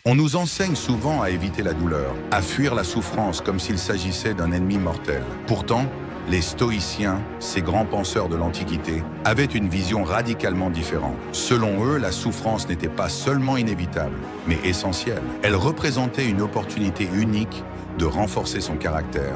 On nous enseigne souvent à éviter la douleur, à fuir la souffrance comme s'il s'agissait d'un ennemi mortel. Pourtant, les stoïciens, ces grands penseurs de l'Antiquité, avaient une vision radicalement différente. Selon eux, la souffrance n'était pas seulement inévitable, mais essentielle. Elle représentait une opportunité unique de renforcer son caractère,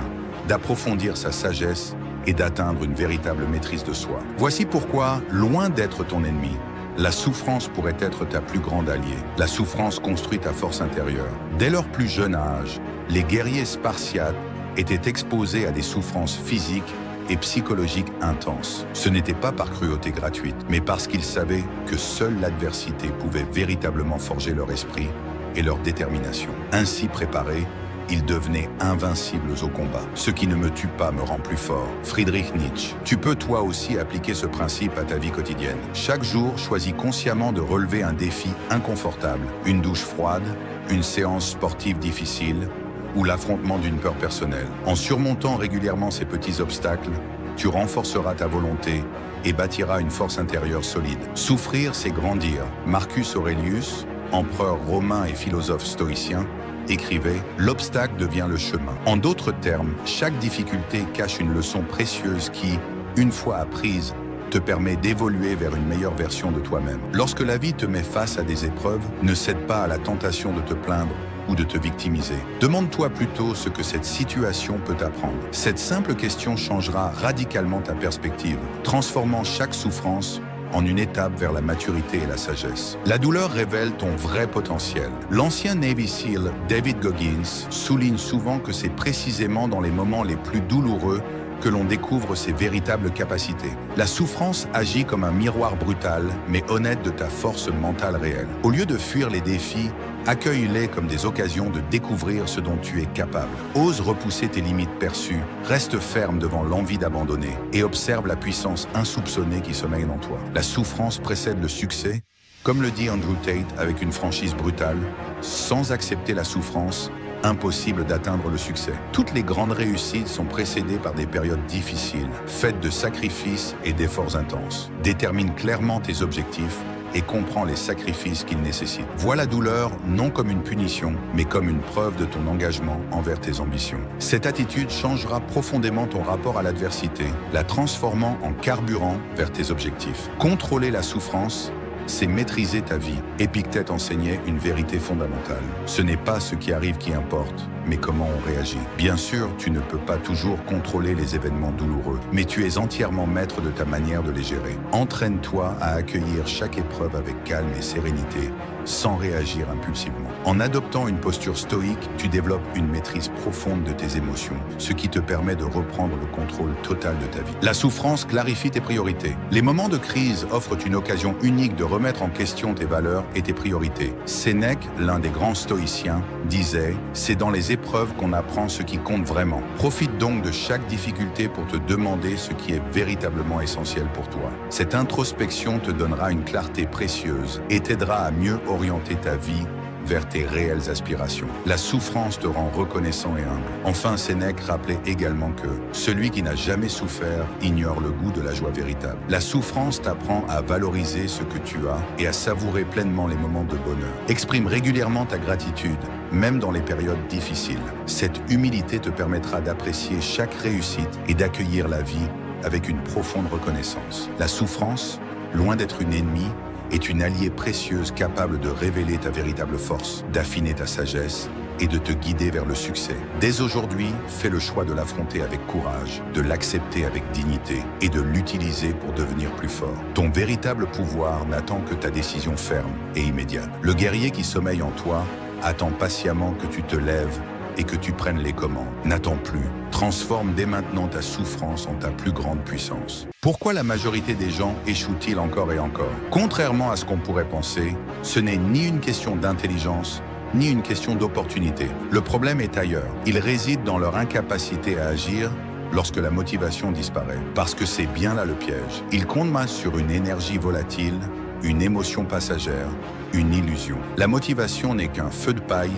d'approfondir sa sagesse et d'atteindre une véritable maîtrise de soi. Voici pourquoi, loin d'être ton ennemi, la souffrance pourrait être ta plus grande alliée. La souffrance construit ta force intérieure. Dès leur plus jeune âge, les guerriers spartiates étaient exposés à des souffrances physiques et psychologiques intenses. Ce n'était pas par cruauté gratuite, mais parce qu'ils savaient que seule l'adversité pouvait véritablement forger leur esprit et leur détermination. Ainsi préparés, ils devenaient invincibles au combat. Ce qui ne me tue pas me rend plus fort. Friedrich Nietzsche. Tu peux toi aussi appliquer ce principe à ta vie quotidienne. Chaque jour, choisis consciemment de relever un défi inconfortable, une douche froide, une séance sportive difficile, ou l'affrontement d'une peur personnelle. En surmontant régulièrement ces petits obstacles, tu renforceras ta volonté et bâtiras une force intérieure solide. Souffrir, c'est grandir. Marcus Aurelius, empereur romain et philosophe stoïcien, écrivait « L'obstacle devient le chemin ». En d'autres termes, chaque difficulté cache une leçon précieuse qui, une fois apprise, te permet d'évoluer vers une meilleure version de toi-même. Lorsque la vie te met face à des épreuves, ne cède pas à la tentation de te plaindre ou de te victimiser. Demande-toi plutôt ce que cette situation peut t'apprendre. Cette simple question changera radicalement ta perspective, transformant chaque souffrance en une étape vers la maturité et la sagesse. La douleur révèle ton vrai potentiel. L'ancien Navy SEAL David Goggins souligne souvent que c'est précisément dans les moments les plus douloureux que l'on découvre ses véritables capacités. La souffrance agit comme un miroir brutal, mais honnête de ta force mentale réelle. Au lieu de fuir les défis, accueille-les comme des occasions de découvrir ce dont tu es capable. Ose repousser tes limites perçues, reste ferme devant l'envie d'abandonner et observe la puissance insoupçonnée qui sommeille en toi. La souffrance précède le succès, comme le dit Andrew Tate avec une franchise brutale, sans accepter la souffrance, impossible d'atteindre le succès. Toutes les grandes réussites sont précédées par des périodes difficiles, faites de sacrifices et d'efforts intenses. Détermine clairement tes objectifs et comprends les sacrifices qu'ils nécessitent. Vois la douleur non comme une punition, mais comme une preuve de ton engagement envers tes ambitions. Cette attitude changera profondément ton rapport à l'adversité, la transformant en carburant vers tes objectifs. Contrôler la souffrance, c'est maîtriser ta vie. Épictète enseignait une vérité fondamentale. Ce n'est pas ce qui arrive qui importe, mais comment on réagit. Bien sûr, tu ne peux pas toujours contrôler les événements douloureux, mais tu es entièrement maître de ta manière de les gérer. Entraîne-toi à accueillir chaque épreuve avec calme et sérénité, sans réagir impulsivement. En adoptant une posture stoïque, tu développes une maîtrise profonde de tes émotions, ce qui te permet de reprendre le contrôle total de ta vie. La souffrance clarifie tes priorités. Les moments de crise offrent une occasion unique de remettre en question tes valeurs et tes priorités. Sénèque, l'un des grands stoïciens, disait « C'est dans les épreuves qu'on apprend ce qui compte vraiment ». Profite donc de chaque difficulté pour te demander ce qui est véritablement essentiel pour toi. Cette introspection te donnera une clarté précieuse et t'aidera à mieux orienter ta vie vers tes réelles aspirations. La souffrance te rend reconnaissant et humble. Enfin, Sénèque rappelait également que celui qui n'a jamais souffert ignore le goût de la joie véritable. La souffrance t'apprend à valoriser ce que tu as et à savourer pleinement les moments de bonheur. Exprime régulièrement ta gratitude, même dans les périodes difficiles. Cette humilité te permettra d'apprécier chaque réussite et d'accueillir la vie avec une profonde reconnaissance. La souffrance, loin d'être une ennemie, est une alliée précieuse capable de révéler ta véritable force, d'affiner ta sagesse et de te guider vers le succès. Dès aujourd'hui, fais le choix de l'affronter avec courage, de l'accepter avec dignité et de l'utiliser pour devenir plus fort. Ton véritable pouvoir n'attend que ta décision ferme et immédiate. Le guerrier qui sommeille en toi attend patiemment que tu te lèves et que tu prennes les commandes. N'attends plus. Transforme dès maintenant ta souffrance en ta plus grande puissance. Pourquoi la majorité des gens échouent-ils encore et encore? Contrairement à ce qu'on pourrait penser, ce n'est ni une question d'intelligence, ni une question d'opportunité. Le problème est ailleurs. Il réside dans leur incapacité à agir lorsque la motivation disparaît. Parce que c'est bien là le piège. Ils comptent sur une énergie volatile, une émotion passagère, une illusion. La motivation n'est qu'un feu de paille,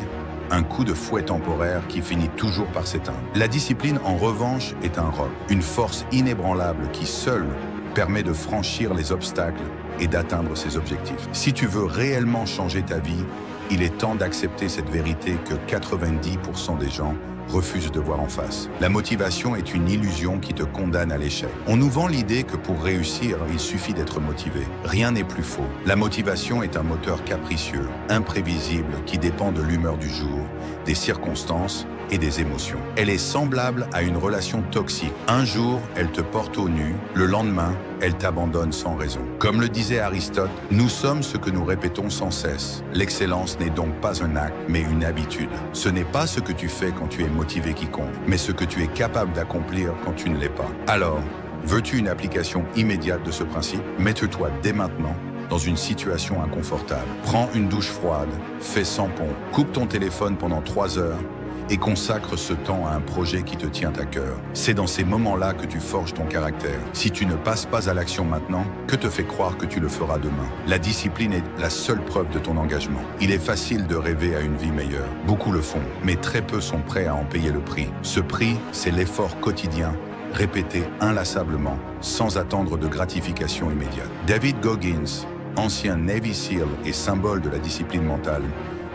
un coup de fouet temporaire qui finit toujours par s'éteindre. La discipline, en revanche, est un roc, une force inébranlable qui seule permet de franchir les obstacles et d'atteindre ses objectifs. Si tu veux réellement changer ta vie, Il est temps d'accepter cette vérité que 90% des gens refusent de voir en face. La motivation est une illusion qui te condamne à l'échec. On nous vend l'idée que pour réussir, il suffit d'être motivé. Rien n'est plus faux. La motivation est un moteur capricieux, imprévisible, qui dépend de l'humeur du jour, des circonstances et des émotions. Elle est semblable à une relation toxique. Un jour, elle te porte au nu, le lendemain, elle t'abandonne sans raison. Comme le disait Aristote, nous sommes ce que nous répétons sans cesse. L'excellence n'est donc pas un acte, mais une habitude. Ce n'est pas ce que tu fais quand tu es motivé qui compte, mais ce que tu es capable d'accomplir quand tu ne l'es pas. Alors, veux-tu une application immédiate de ce principe? Mets-toi dès maintenant dans une situation inconfortable. Prends une douche froide, fais 100 pompes, coupe ton téléphone pendant 3 heures, et consacre ce temps à un projet qui te tient à cœur. C'est dans ces moments-là que tu forges ton caractère. Si tu ne passes pas à l'action maintenant, que te fait croire que tu le feras demain? La discipline est la seule preuve de ton engagement. Il est facile de rêver à une vie meilleure. Beaucoup le font, mais très peu sont prêts à en payer le prix. Ce prix, c'est l'effort quotidien, répété inlassablement, sans attendre de gratification immédiate. David Goggins, ancien Navy SEAL et symbole de la discipline mentale,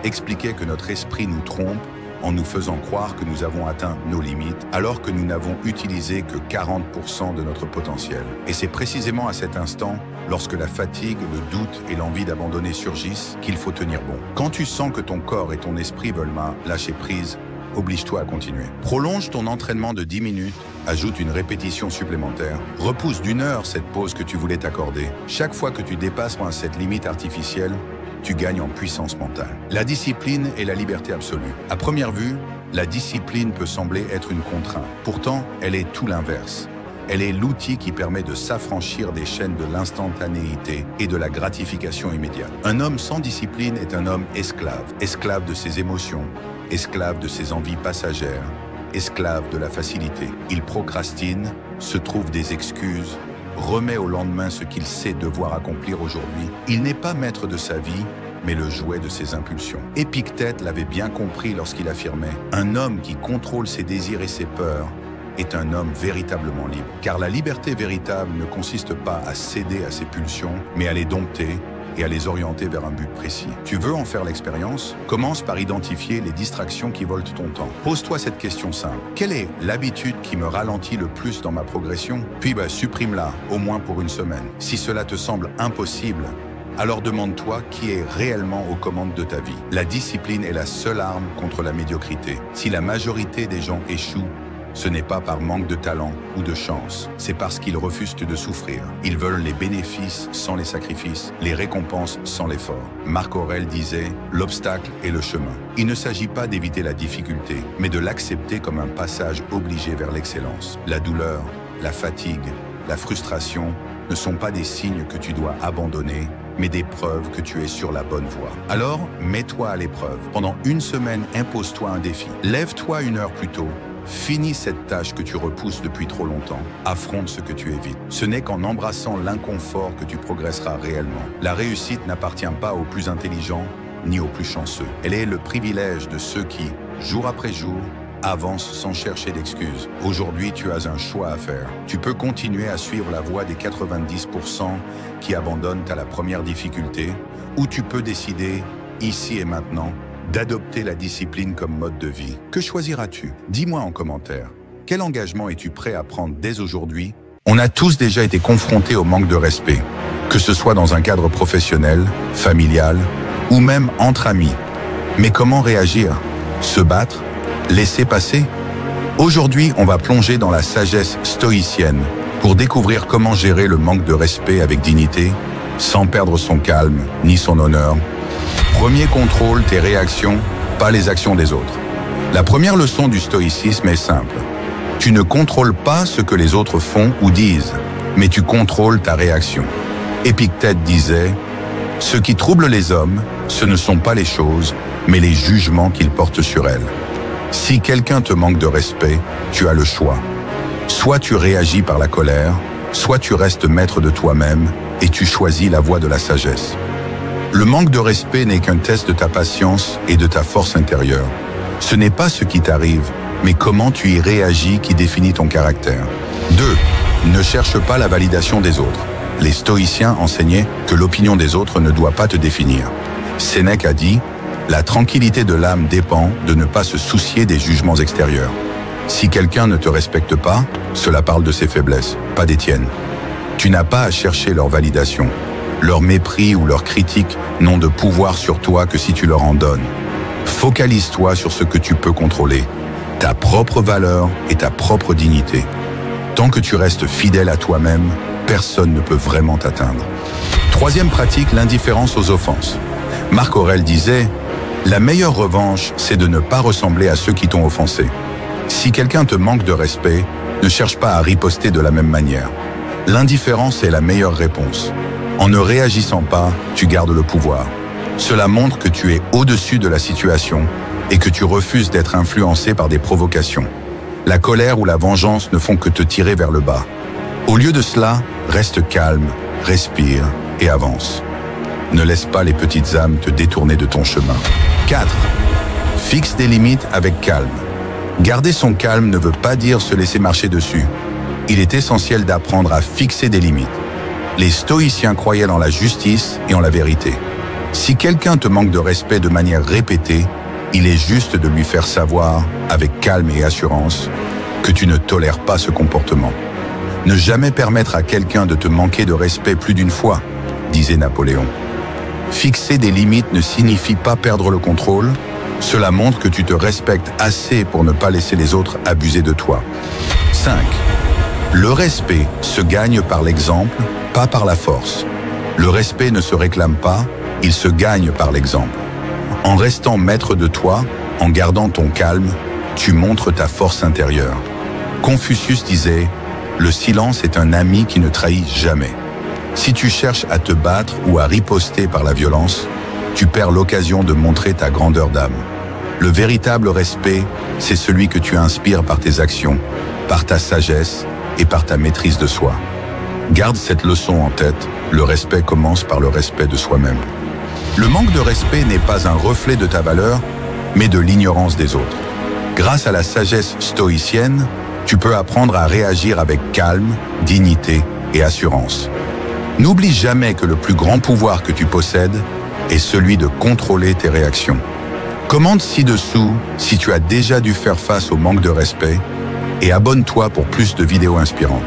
expliquait que notre esprit nous trompe en nous faisant croire que nous avons atteint nos limites, alors que nous n'avons utilisé que 40% de notre potentiel. Et c'est précisément à cet instant, lorsque la fatigue, le doute et l'envie d'abandonner surgissent, qu'il faut tenir bon. Quand tu sens que ton corps et ton esprit veulent lâcher prise, oblige-toi à continuer. Prolonge ton entraînement de 10 minutes, ajoute une répétition supplémentaire, repousse d'1 heure cette pause que tu voulais t'accorder. Chaque fois que tu dépasses cette limite artificielle, tu gagnes en puissance mentale. La discipline est la liberté absolue. À première vue, la discipline peut sembler être une contrainte. Pourtant, elle est tout l'inverse. Elle est l'outil qui permet de s'affranchir des chaînes de l'instantanéité et de la gratification immédiate. Un homme sans discipline est un homme esclave. Esclave de ses émotions, esclave de ses envies passagères, esclave de la facilité. Il procrastine, se trouve des excuses, remet au lendemain ce qu'il sait devoir accomplir aujourd'hui. Il n'est pas maître de sa vie, mais le jouet de ses impulsions. Épictète l'avait bien compris lorsqu'il affirmait « Un homme qui contrôle ses désirs et ses peurs est un homme véritablement libre. » Car la liberté véritable ne consiste pas à céder à ses pulsions, mais à les dompter et à les orienter vers un but précis. Tu veux en faire l'expérience? Commence par identifier les distractions qui volent ton temps. Pose-toi cette question simple. Quelle est l'habitude qui me ralentit le plus dans ma progression? Puis supprime-la, au moins pour une semaine. Si cela te semble impossible, alors demande-toi qui est réellement aux commandes de ta vie. La discipline est la seule arme contre la médiocrité. Si la majorité des gens échouent, ce n'est pas par manque de talent ou de chance, c'est parce qu'ils refusent de souffrir. Ils veulent les bénéfices sans les sacrifices, les récompenses sans l'effort. Marc Aurèle disait « L'obstacle est le chemin ». Il ne s'agit pas d'éviter la difficulté, mais de l'accepter comme un passage obligé vers l'excellence. La douleur, la fatigue, la frustration ne sont pas des signes que tu dois abandonner, mais des preuves que tu es sur la bonne voie. Alors, mets-toi à l'épreuve. Pendant une semaine, impose-toi un défi. Lève-toi 1 heure plus tôt. Finis cette tâche que tu repousses depuis trop longtemps. Affronte ce que tu évites. Ce n'est qu'en embrassant l'inconfort que tu progresseras réellement. La réussite n'appartient pas aux plus intelligents ni aux plus chanceux. Elle est le privilège de ceux qui, jour après jour, avancent sans chercher d'excuses. Aujourd'hui, tu as un choix à faire. Tu peux continuer à suivre la voie des 90% qui abandonnent à la première difficulté, ou tu peux décider, ici et maintenant, d'adopter la discipline comme mode de vie. Que choisiras-tu? Dis-moi en commentaire. Quel engagement es-tu prêt à prendre dès aujourd'hui? On a tous déjà été confrontés au manque de respect, que ce soit dans un cadre professionnel, familial ou même entre amis. Mais comment réagir? Se battre? Laisser passer? Aujourd'hui, on va plonger dans la sagesse stoïcienne pour découvrir comment gérer le manque de respect avec dignité, sans perdre son calme ni son honneur. Premier contrôle, tes réactions, pas les actions des autres. La première leçon du stoïcisme est simple. Tu ne contrôles pas ce que les autres font ou disent, mais tu contrôles ta réaction. Épictète disait « Ce qui trouble les hommes, ce ne sont pas les choses, mais les jugements qu'ils portent sur elles. » Si quelqu'un te manque de respect, tu as le choix. Soit tu réagis par la colère, soit tu restes maître de toi-même et tu choisis la voie de la sagesse. Le manque de respect n'est qu'un test de ta patience et de ta force intérieure. Ce n'est pas ce qui t'arrive, mais comment tu y réagis qui définit ton caractère. 2. Ne cherche pas la validation des autres. Les stoïciens enseignaient que l'opinion des autres ne doit pas te définir. Sénèque a dit « La tranquillité de l'âme dépend de ne pas se soucier des jugements extérieurs. Si quelqu'un ne te respecte pas, cela parle de ses faiblesses, pas des tiennes. Tu n'as pas à chercher leur validation. Leur mépris ou leur critique n'ont de pouvoir sur toi que si tu leur en donnes. Focalise-toi sur ce que tu peux contrôler, ta propre valeur et ta propre dignité. Tant que tu restes fidèle à toi-même, personne ne peut vraiment t'atteindre. Troisième pratique, l'indifférence aux offenses. Marc Aurèle disait « La meilleure revanche, c'est de ne pas ressembler à ceux qui t'ont offensé. Si quelqu'un te manque de respect, ne cherche pas à riposter de la même manière. L'indifférence est la meilleure réponse. En ne réagissant pas, tu gardes le pouvoir. Cela montre que tu es au-dessus de la situation et que tu refuses d'être influencé par des provocations. La colère ou la vengeance ne font que te tirer vers le bas. Au lieu de cela, reste calme, respire et avance. Ne laisse pas les petites âmes te détourner de ton chemin. 4. Fixe des limites avec calme. Garder son calme ne veut pas dire se laisser marcher dessus. Il est essentiel d'apprendre à fixer des limites. Les stoïciens croyaient dans la justice et en la vérité. Si quelqu'un te manque de respect de manière répétée, il est juste de lui faire savoir, avec calme et assurance, que tu ne tolères pas ce comportement. Ne jamais permettre à quelqu'un de te manquer de respect plus d'une fois, disait Napoléon. Fixer des limites ne signifie pas perdre le contrôle. Cela montre que tu te respectes assez pour ne pas laisser les autres abuser de toi. 5. Le respect se gagne par l'exemple, pas par la force. Le respect ne se réclame pas, il se gagne par l'exemple. En restant maître de toi, en gardant ton calme, tu montres ta force intérieure. Confucius disait « Le silence est un ami qui ne trahit jamais ». Si tu cherches à te battre ou à riposter par la violence, tu perds l'occasion de montrer ta grandeur d'âme. Le véritable respect, c'est celui que tu inspires par tes actions, par ta sagesse et par ta maîtrise de soi. Garde cette leçon en tête, le respect commence par le respect de soi-même. Le manque de respect n'est pas un reflet de ta valeur, mais de l'ignorance des autres. Grâce à la sagesse stoïcienne, tu peux apprendre à réagir avec calme, dignité et assurance. N'oublie jamais que le plus grand pouvoir que tu possèdes est celui de contrôler tes réactions. Commente ci-dessous si tu as déjà dû faire face au manque de respect et abonne-toi pour plus de vidéos inspirantes.